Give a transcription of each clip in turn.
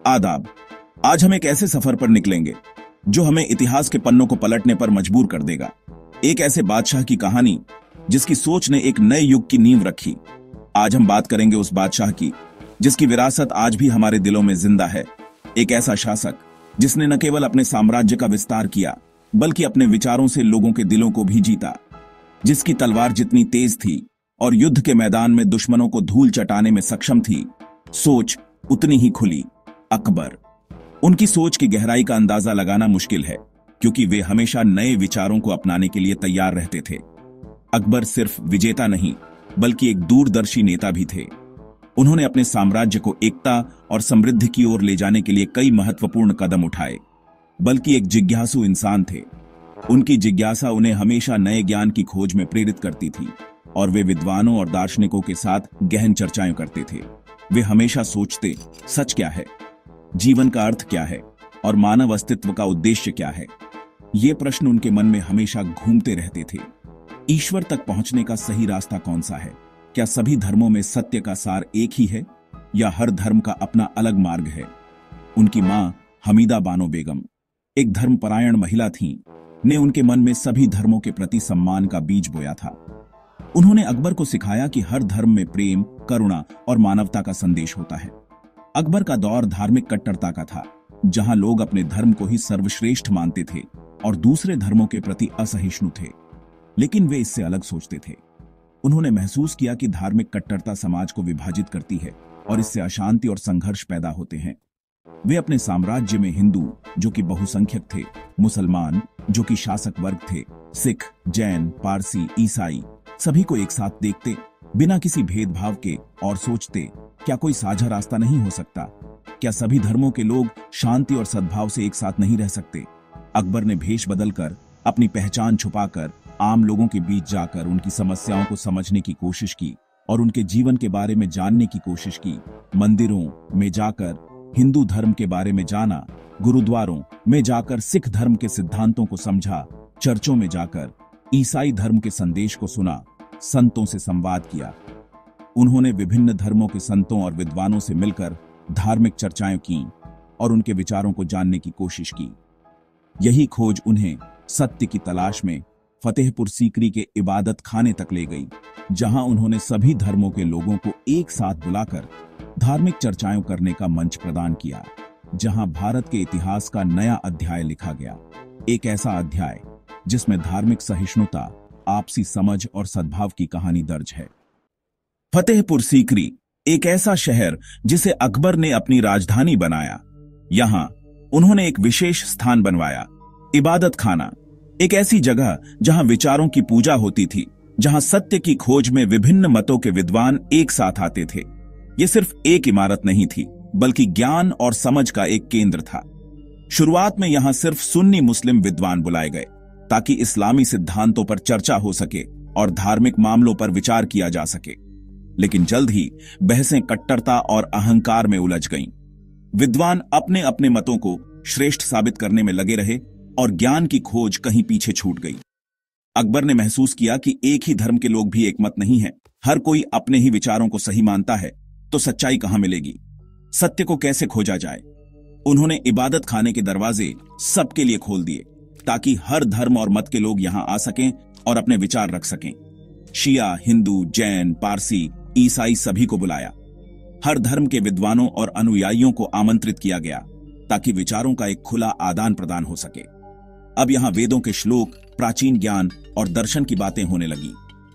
आदाब। आज हम एक ऐसे सफर पर निकलेंगे जो हमें इतिहास के पन्नों को पलटने पर मजबूर कर देगा। एक ऐसे बादशाह की कहानी जिसकी सोच ने एक नए युग की नींव रखी। आज हम बात करेंगे उस बादशाह की जिसकी विरासत आज भी हमारे दिलों में जिंदा है। एक ऐसा शासक जिसने न केवल अपने साम्राज्य का विस्तार किया बल्कि अपने विचारों से लोगों के दिलों को भी जीता। जिसकी तलवार जितनी तेज थी और युद्ध के मैदान में दुश्मनों को धूल चटाने में सक्षम थी, सोच उतनी ही खुली। अकबर। उनकी सोच की गहराई का अंदाजा लगाना मुश्किल है क्योंकि वे हमेशा नए विचारों को अपनाने के लिए तैयार रहते थे। अकबर सिर्फ विजेता नहीं बल्कि एक दूरदर्शी नेता भी थे। उन्होंने अपने साम्राज्य को एकता और समृद्धि की ओर ले जाने के लिए कई महत्वपूर्ण कदम उठाए। बल्कि एक जिज्ञासु इंसान थे। उनकी जिज्ञासा उन्हें हमेशा नए ज्ञान की खोज में प्रेरित करती थी और वे विद्वानों और दार्शनिकों के साथ गहन चर्चाएं करते थे। वे हमेशा सोचते, सच क्या है, जीवन का अर्थ क्या है और मानव अस्तित्व का उद्देश्य क्या है। ये प्रश्न उनके मन में हमेशा घूमते रहते थे। ईश्वर तक पहुंचने का सही रास्ता कौन सा है? क्या सभी धर्मों में सत्य का सार एक ही है या हर धर्म का अपना अलग मार्ग है? उनकी मां हमीदा बानो बेगम एक धर्मपरायण महिला थीं, ने उनके मन में सभी धर्मों के प्रति सम्मान का बीज बोया था। उन्होंने अकबर को सिखाया कि हर धर्म में प्रेम, करुणा और मानवता का संदेश होता है। अकबर का दौर धार्मिक कट्टरता का था, जहां लोग अपने धर्म को ही सर्वश्रेष्ठ मानते थे और दूसरे धर्मों के प्रति असहिष्णु थे। लेकिन वे इससे अलग सोचते थे। उन्होंने महसूस किया कि धार्मिक कट्टरता समाज को विभाजित करती है और इससे अशांति और संघर्ष पैदा होते हैं। वे अपने साम्राज्य में हिंदू, जो कि बहुसंख्यक थे, मुसलमान, जो कि शासक वर्ग थे, सिख, जैन, पारसी, ईसाई, सभी को एक साथ देखते, बिना किसी भेदभाव के, और सोचते, क्या कोई साझा रास्ता नहीं हो सकता? क्या सभी धर्मों के लोग शांति और सद्भाव से एक साथ नहीं रह सकते? अकबर ने भेष बदलकर, अपनी पहचान छुपाकर, आम लोगों के बीच जाकर उनकी समस्याओं को समझने की कोशिश की और उनके जीवन के बारे में जानने की कोशिश की। मंदिरों में जाकर हिंदू धर्म के बारे में जाना, गुरुद्वारों में जाकर सिख धर्म के सिद्धांतों को समझा, चर्चों में जाकर ईसाई धर्म के संदेश को सुना, संतों से संवाद किया। उन्होंने विभिन्न धर्मों के संतों और विद्वानों से मिलकर धार्मिक चर्चाएं की और उनके विचारों को जानने की कोशिश की। यही खोज उन्हें सत्य की तलाश में फतेहपुर सीकरी के इबादत खाने तक ले गई, जहां उन्होंने सभी धर्मों के लोगों को एक साथ बुलाकर धार्मिक चर्चाएं करने का मंच प्रदान किया, जहां भारत के इतिहास का नया अध्याय लिखा गया। एक ऐसा अध्याय जिसमें धार्मिक सहिष्णुता, आपसी समझ और सद्भाव की कहानी दर्ज है। फतेहपुर सीकरी एक ऐसा शहर जिसे अकबर ने अपनी राजधानी बनाया। यहां उन्होंने एक विशेष स्थान बनवाया, इबादत खाना, एक ऐसी जगह जहां विचारों की पूजा होती थी, जहां सत्य की खोज में विभिन्न मतों के विद्वान एक साथ आते थे। यह सिर्फ एक इमारत नहीं थी बल्कि ज्ञान और समझ का एक केंद्र था। शुरुआत में यहां सिर्फ सुन्नी मुस्लिम विद्वान बुलाए गए ताकि इस्लामी सिद्धांतों पर चर्चा हो सके और धार्मिक मामलों पर विचार किया जा सके। लेकिन जल्द ही बहसें कट्टरता और अहंकार में उलझ गईं। विद्वान अपने अपने मतों को श्रेष्ठ साबित करने में लगे रहे और ज्ञान की खोज कहीं पीछे छूट गई। अकबर ने महसूस किया कि एक ही धर्म के लोग भी एक मत नहीं है। हर कोई अपने ही विचारों को सही मानता है, तो सच्चाई कहां मिलेगी? सत्य को कैसे खोजा जाए? उन्होंने इबादत खाने के दरवाजे सबके लिए खोल दिए ताकि हर धर्म और मत के लोग यहां आ सकें और अपने विचार रख सकें। शिया, हिंदू, जैन, पारसी, ईसाई सभी को बुलाया। हर धर्म के विद्वानों और अनुयायियों को आमंत्रित किया गया ताकि विचारों का एक खुला आदान प्रदान हो सके। अब यहां वेदों के श्लोक, प्राचीन ज्ञान और दर्शन की बातें होने लगी।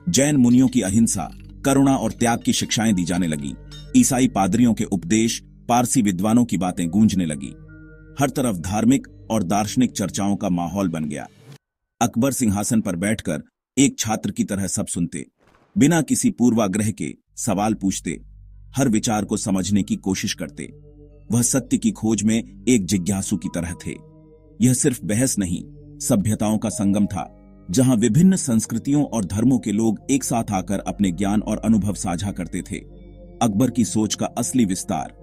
जैन मुनियों की अहिंसा, करुणा और त्याग की शिक्षाएं दी जाने लगी। ईसाई पादरियों के उपदेश, पारसी विद्वानों की बातें गूंजने लगी। हर तरफ धार्मिक और दार्शनिक चर्चाओं का माहौल बन गया। अकबर सिंहासन पर बैठकर एक छात्र की तरह सब सुनते, बिना किसी पूर्वाग्रह के सवाल पूछते, हर विचार को समझने की कोशिश करते। वह सत्य की खोज में एक जिज्ञासु की तरह थे। यह सिर्फ बहस नहीं, सभ्यताओं का संगम था, जहां विभिन्न संस्कृतियों और धर्मों के लोग एक साथ आकर अपने ज्ञान और अनुभव साझा करते थे। अकबर की सोच का असली विस्तार,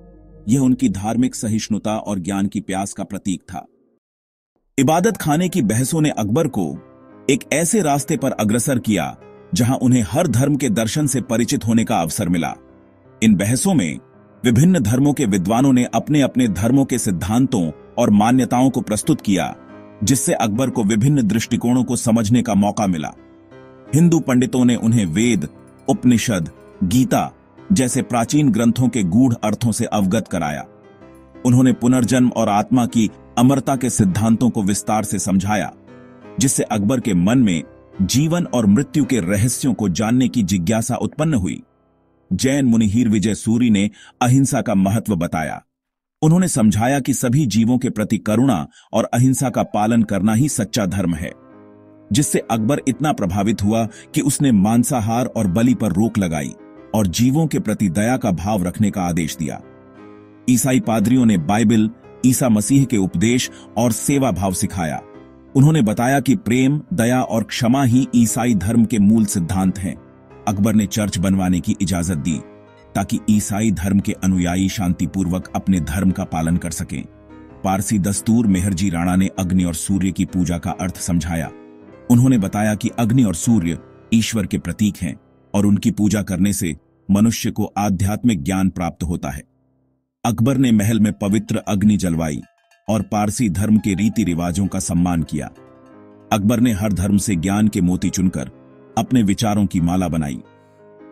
यह उनकी धार्मिक सहिष्णुता और ज्ञान की प्यास का प्रतीक था। इबादत खाने की बहसों ने अकबर को एक ऐसे रास्ते पर अग्रसर किया जहां उन्हें हर धर्म के दर्शन से परिचित होने का अवसर मिला। इन बहसों में विभिन्न धर्मों के विद्वानों ने अपने अपने धर्मों के सिद्धांतों और मान्यताओं को प्रस्तुत किया, जिससे अकबर को विभिन्न दृष्टिकोणों को समझने का मौका मिला। हिंदू पंडितों ने उन्हें वेद, उपनिषद, गीता जैसे प्राचीन ग्रंथों के गूढ़ अर्थों से अवगत कराया। उन्होंने पुनर्जन्म और आत्मा की अमरता के सिद्धांतों को विस्तार से समझाया, जिससे अकबर के मन में जीवन और मृत्यु के रहस्यों को जानने की जिज्ञासा उत्पन्न हुई। जैन मुनि हीरविजय सूरी ने अहिंसा का महत्व बताया। उन्होंने समझाया कि सभी जीवों के प्रति करुणा और अहिंसा का पालन करना ही सच्चा धर्म है, जिससे अकबर इतना प्रभावित हुआ कि उसने मांसाहार और बलि पर रोक लगाई और जीवों के प्रति दया का भाव रखने का आदेश दिया। ईसाई पादरियों ने बाइबल, ईसा मसीह के उपदेश और सेवा भाव सिखाया। उन्होंने बताया कि प्रेम, दया और क्षमा ही ईसाई धर्म के मूल सिद्धांत हैं। अकबर ने चर्च बनवाने की इजाजत दी ताकि ईसाई धर्म के अनुयायी शांतिपूर्वक अपने धर्म का पालन कर सकें। पारसी दस्तूर मेहरजी राणा ने अग्नि और सूर्य की पूजा का अर्थ समझाया। उन्होंने बताया कि अग्नि और सूर्य ईश्वर के प्रतीक हैं और उनकी पूजा करने से मनुष्य को आध्यात्मिक ज्ञान प्राप्त होता है। अकबर ने महल में पवित्र अग्नि जलवाई और पारसी धर्म के रीति रिवाजों का सम्मान किया। अकबर ने हर धर्म से ज्ञान के मोती चुनकर अपने विचारों की माला बनाई।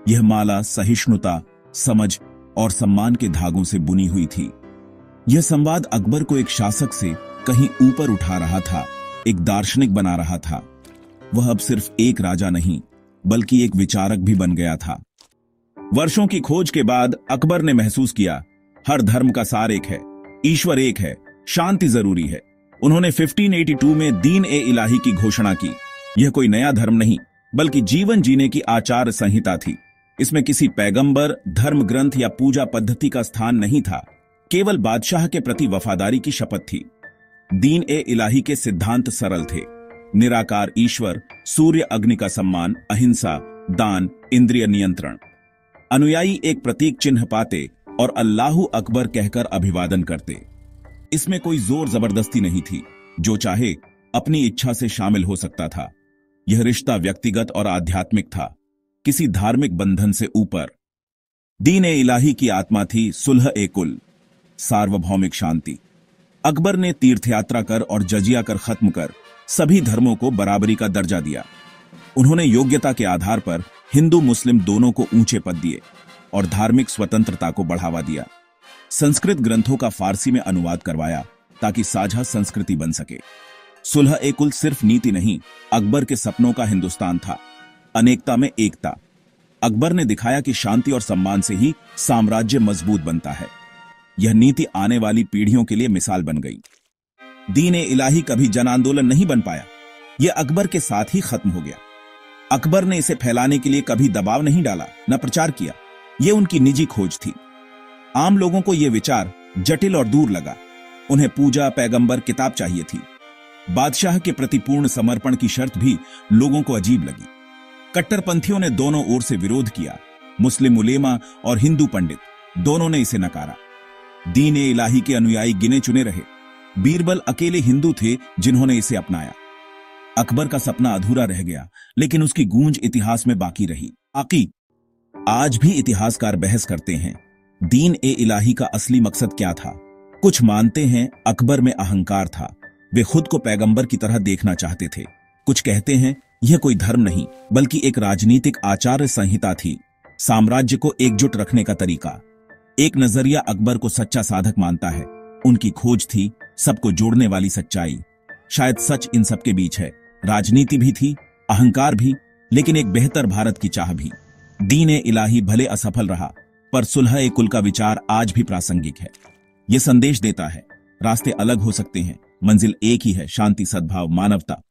यह माला सहिष्णुता, समझ और सम्मान के धागों से बुनी हुई थी। यह संवाद अकबर को एक शासक से कहीं ऊपर उठा रहा था, एक दार्शनिक बना रहा था। वह अब सिर्फ एक राजा नहीं, बल्कि एक विचारक भी बन गया था। वर्षों की खोज के बाद अकबर ने महसूस किया, हर धर्म का सार एक है, ईश्वर एक है, शांति जरूरी है। उन्होंने 1582 में दीन ए इलाही की घोषणा की। यह कोई नया धर्म नहीं, बल्कि जीवन जीने की आचार संहिता थी। इसमें किसी पैगंबर, धर्म ग्रंथ या पूजा पद्धति का स्थान नहीं था, केवल बादशाह के प्रति वफादारी की शपथ थी। दीन ए इलाही के सिद्धांत सरल थे: निराकार ईश्वर, सूर्य अग्नि का सम्मान, अहिंसा, दान, इंद्रिय नियंत्रण। अनुयायी एक प्रतीक चिन्ह पाते और अल्लाहू अकबर कहकर अभिवादन करते। इसमें कोई जोर जबरदस्ती नहीं थी, जो चाहे अपनी इच्छा से शामिल हो सकता था। यह रिश्ता व्यक्तिगत और आध्यात्मिक था, किसी धार्मिक बंधन से ऊपर। दीन ए इलाही की आत्मा थी सुलह ए कुल, सार्वभौमिक शांति। अकबर ने तीर्थयात्रा कर और जजिया कर खत्म कर सभी धर्मों को बराबरी का दर्जा दिया। उन्होंने योग्यता के आधार पर हिंदू मुस्लिम दोनों को ऊंचे पद दिए और धार्मिक स्वतंत्रता को बढ़ावा दिया। संस्कृत ग्रंथों का फारसी में अनुवाद करवाया ताकि साझा संस्कृति बन सके। सुलह ए कुल सिर्फ नीति नहीं, अकबर के सपनों का हिंदुस्तान था, अनेकता में एकता। अकबर ने दिखाया कि शांति और सम्मान से ही साम्राज्य मजबूत बनता है। यह नीति आने वाली पीढ़ियों के लिए मिसाल बन गई। दीन ए इलाही कभी जन आंदोलन नहीं बन पाया, यह अकबर के साथ ही खत्म हो गया। अकबर ने इसे फैलाने के लिए कभी दबाव नहीं डाला, न प्रचार किया। यह उनकी निजी खोज थी। आम लोगों को यह विचार जटिल और दूर लगा। उन्हें पूजा, पैगंबर, किताब चाहिए थी। बादशाह के प्रति पूर्ण समर्पण की शर्त भी लोगों को अजीब लगी। कट्टरपंथियों ने दोनों ओर से विरोध किया। मुस्लिम उलेमा और हिंदू पंडित दोनों ने इसे नकारा। दीन ए इलाही के अनुयायी गिने चुने रहे। बीरबल अकेले हिंदू थे जिन्होंने इसे अपनाया। अकबर का सपना अधूरा रह गया, लेकिन उसकी गूंज इतिहास में बाकी रही। आज भी इतिहासकार बहस करते हैं, दीन ए इलाही का असली मकसद क्या था। कुछ मानते हैं अकबर में अहंकार था, वे खुद को पैगंबर की तरह देखना चाहते थे। कुछ कहते हैं यह कोई धर्म नहीं, बल्कि एक राजनीतिक आचार संहिता थी, साम्राज्य को एकजुट रखने का तरीका। एक नजरिया अकबर को सच्चा साधक मानता है। उनकी खोज थी सबको जोड़ने वाली सच्चाई। शायद सच इन सबके बीच है। राजनीति भी थी, अहंकार भी, लेकिन एक बेहतर भारत की चाह भी। दीन ए इलाही भले असफल रहा, पर सुलह ए कुल का विचार आज भी प्रासंगिक है। यह संदेश देता है रास्ते अलग हो सकते हैं, मंजिल एक ही है: शांति, सद्भाव, मानवता।